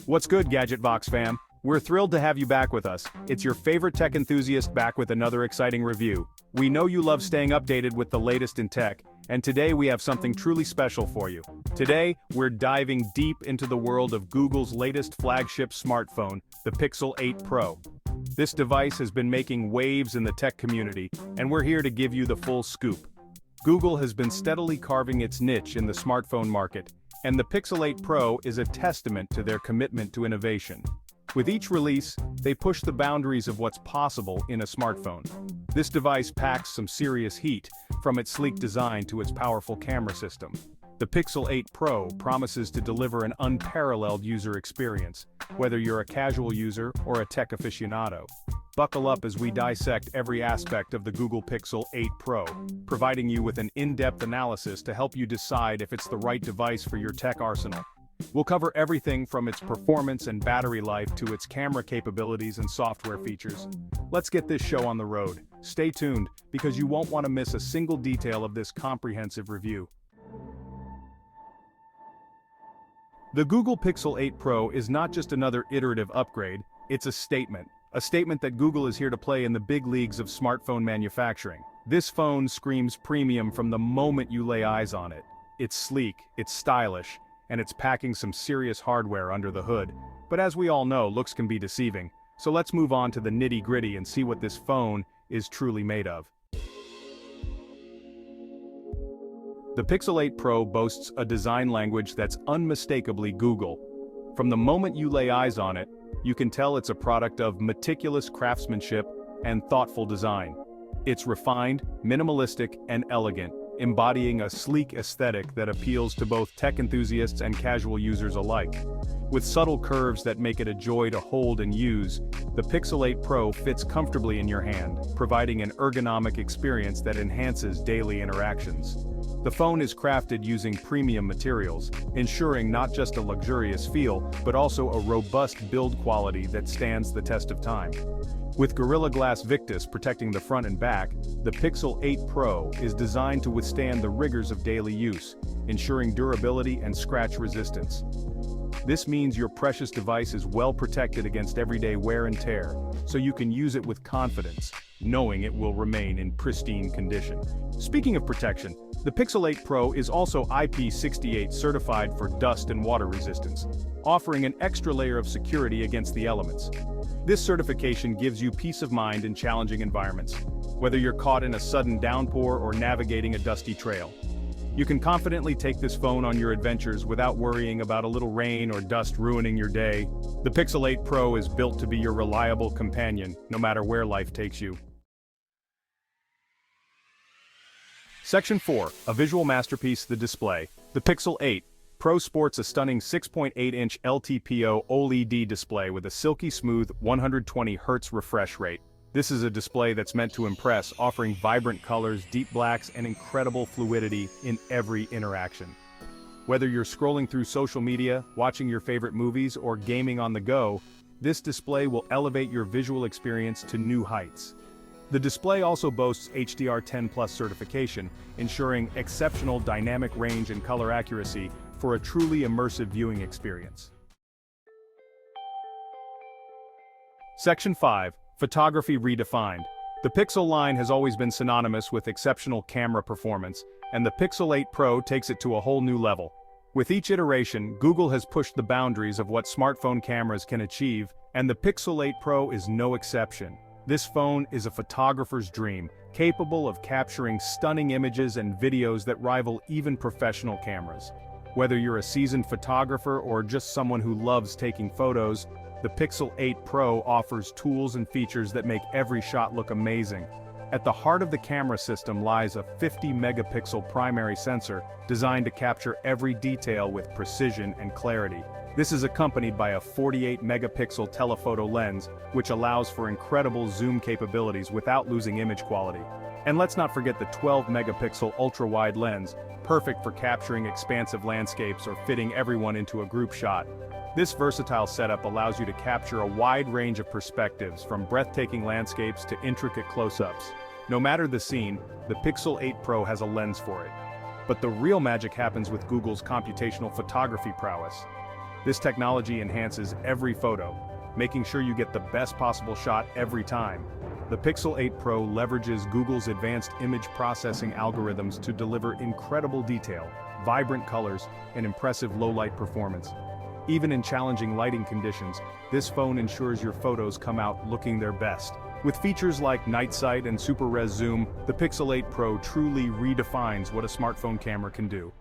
What's good, GadgetVox fam? We're thrilled to have you back with us. It's your favorite tech enthusiast back with another exciting review. We know you love staying updated with the latest in tech, and today we have something truly special for you. Today, we're diving deep into the world of Google's latest flagship smartphone, the Pixel 8 Pro. This device has been making waves in the tech community, and we're here to give you the full scoop. Google has been steadily carving its niche in the smartphone market, and the Pixel 8 Pro is a testament to their commitment to innovation. With each release, they push the boundaries of what's possible in a smartphone. This device packs some serious heat, from its sleek design to its powerful camera system. The Pixel 8 Pro promises to deliver an unparalleled user experience, whether you're a casual user or a tech aficionado. Buckle up as we dissect every aspect of the Google Pixel 8 Pro, providing you with an in-depth analysis to help you decide if it's the right device for your tech arsenal. We'll cover everything from its performance and battery life to its camera capabilities and software features. Let's get this show on the road. Stay tuned, because you won't want to miss a single detail of this comprehensive review. The Google Pixel 8 Pro is not just another iterative upgrade, it's a statement. A statement that Google is here to play in the big leagues of smartphone manufacturing. This phone screams premium from the moment you lay eyes on it. It's sleek, it's stylish, and it's packing some serious hardware under the hood. But as we all know, looks can be deceiving. So let's move on to the nitty-gritty and see what this phone is truly made of. The Pixel 8 Pro boasts a design language that's unmistakably Google. From the moment you lay eyes on it, you can tell it's a product of meticulous craftsmanship and thoughtful design. It's refined, minimalistic, and elegant, embodying a sleek aesthetic that appeals to both tech enthusiasts and casual users alike. With subtle curves that make it a joy to hold and use, the Pixel 8 Pro fits comfortably in your hand, providing an ergonomic experience that enhances daily interactions. The phone is crafted using premium materials, ensuring not just a luxurious feel, but also a robust build quality that stands the test of time. With Gorilla Glass Victus protecting the front and back, the Pixel 8 Pro is designed to withstand the rigors of daily use, ensuring durability and scratch resistance. This means your precious device is well protected against everyday wear and tear, so you can use it with confidence, knowing it will remain in pristine condition. Speaking of protection, the Pixel 8 Pro is also IP68 certified for dust and water resistance, offering an extra layer of security against the elements. This certification gives you peace of mind in challenging environments, whether you're caught in a sudden downpour or navigating a dusty trail. You can confidently take this phone on your adventures without worrying about a little rain or dust ruining your day. The Pixel 8 Pro is built to be your reliable companion, no matter where life takes you. Section 4, a visual masterpiece, the display. The Pixel 8 Pro sports a stunning 6.8-inch LTPO OLED display with a silky smooth 120Hz refresh rate. This is a display that's meant to impress, offering vibrant colors, deep blacks, and incredible fluidity in every interaction. Whether you're scrolling through social media, watching your favorite movies, or gaming on the go, this display will elevate your visual experience to new heights. The display also boasts HDR10+ certification, ensuring exceptional dynamic range and color accuracy for a truly immersive viewing experience. Section 5, Photography Redefined. The Pixel line has always been synonymous with exceptional camera performance, and the Pixel 8 Pro takes it to a whole new level. With each iteration, Google has pushed the boundaries of what smartphone cameras can achieve, and the Pixel 8 Pro is no exception. This phone is a photographer's dream, capable of capturing stunning images and videos that rival even professional cameras. Whether you're a seasoned photographer or just someone who loves taking photos, the Pixel 8 Pro offers tools and features that make every shot look amazing. At the heart of the camera system lies a 50-megapixel primary sensor designed to capture every detail with precision and clarity. This is accompanied by a 48-megapixel telephoto lens, which allows for incredible zoom capabilities without losing image quality. And let's not forget the 12-megapixel ultra-wide lens, perfect for capturing expansive landscapes or fitting everyone into a group shot. This versatile setup allows you to capture a wide range of perspectives, from breathtaking landscapes to intricate close-ups. No matter the scene, the Pixel 8 Pro has a lens for it. But the real magic happens with Google's computational photography prowess. This technology enhances every photo, making sure you get the best possible shot every time. The Pixel 8 Pro leverages Google's advanced image processing algorithms to deliver incredible detail, vibrant colors, and impressive low-light performance. Even in challenging lighting conditions, this phone ensures your photos come out looking their best. With features like night sight and super res zoom, the Pixel 8 Pro truly redefines what a smartphone camera can do.